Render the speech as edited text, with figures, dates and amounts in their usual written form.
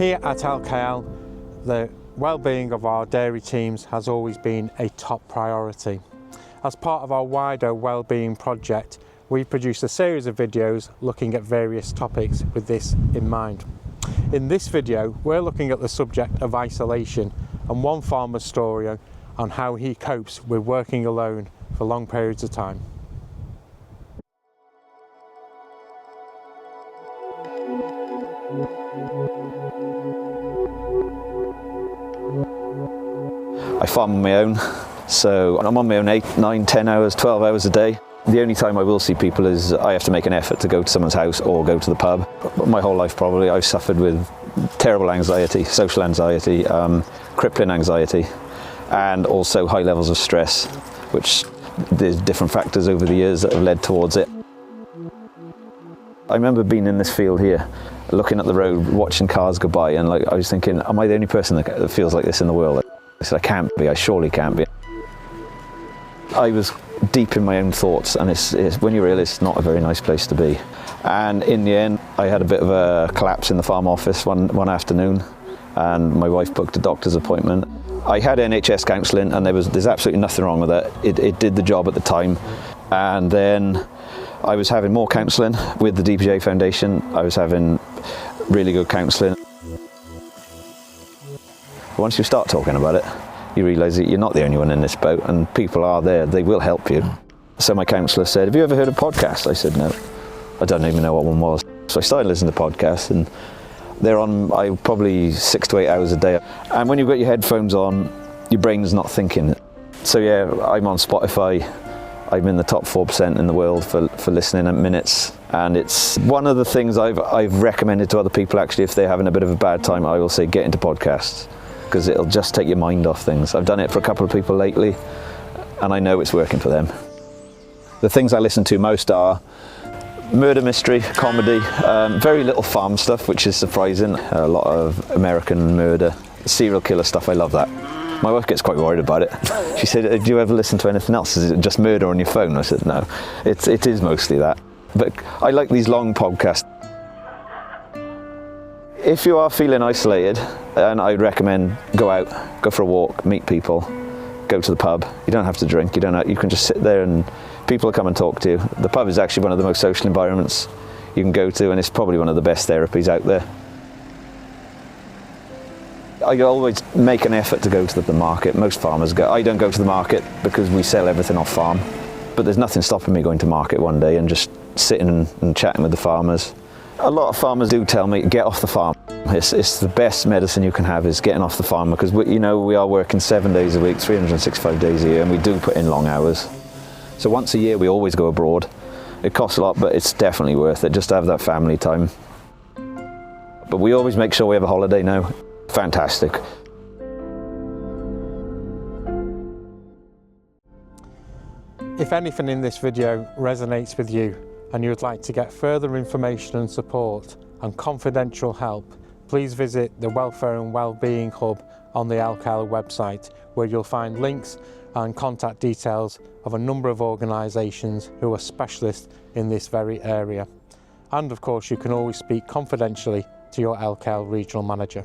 Here at LKL, the well-being of our dairy teams has always been a top priority. As part of our wider well-being project, we produced a series of videos looking at various topics with this in mind. In this video, we're looking at the subject of isolation and one farmer's story on how he copes with working alone for long periods of time. I farm on my own, so I'm on my own 8, 9, 10 hours, 12 hours a day. The only time I will see people is I have to make an effort to go to someone's house or go to the pub. My whole life probably I've suffered with terrible anxiety, social anxiety, crippling anxiety, and also high levels of stress, which there's different factors over the years that have led towards it. I remember being in this field here, looking at the road, watching cars go by, and I was thinking, am I the only person that feels like this in the world? I said, I can't be, I surely can't be. I was deep in my own thoughts, and when you're ill, it's not a very nice place to be. And in the end, I had a bit of a collapse in the farm office one afternoon, and my wife booked a doctor's appointment. I had NHS counselling, and there's absolutely nothing wrong with it. It did the job at the time. And then I was having more counselling with the DPJ Foundation. I was having really good counselling. Once you start talking about it, you realise that you're not the only one in this boat, and people are there, they will help you. So my counsellor said, have you ever heard of podcasts? I said, no, I don't even know what one was. So I started listening to podcasts, and they're on probably 6 to 8 hours a day. And when you've got your headphones on, your brain's not thinking. So yeah, I'm on Spotify. I'm in the top 4% in the world for listening at minutes. And it's one of the things I've recommended to other people, actually, if they're having a bit of a bad time, I will say get into podcasts, because it'll just take your mind off things. I've done it for a couple of people lately, and I know it's working for them. The things I listen to most are murder mystery, comedy, very little farm stuff, which is surprising. A lot of American murder, serial killer stuff, I love that. My wife gets quite worried about it. She said, do you ever listen to anything else? Is it just murder on your phone? I said, no, it is mostly that. But I like these long podcasts. If you are feeling isolated, then I'd recommend go out, go for a walk, meet people, go to the pub. You don't have to drink, you can just sit there and people will come and talk to you. The pub is actually one of the most social environments you can go to, and it's probably one of the best therapies out there. I always make an effort to go to the market. Most farmers go. I don't go to the market because we sell everything off farm, but there's nothing stopping me going to market one day and just sitting and chatting with the farmers. A lot of farmers do tell me, get off the farm. It's the best medicine you can have, is getting off the farm, because we are working 7 days a week, 365 days a year, and we do put in long hours. So once a year we always go abroad. It costs a lot, but it's definitely worth it just to have that family time. But we always make sure we have a holiday now. Fantastic. If anything in this video resonates with you and you would like to get further information and support and confidential help, please visit the Welfare and Wellbeing Hub on the LKL website, where you'll find links and contact details of a number of organisations who are specialists in this very area. And of course, you can always speak confidentially to your LKL regional manager.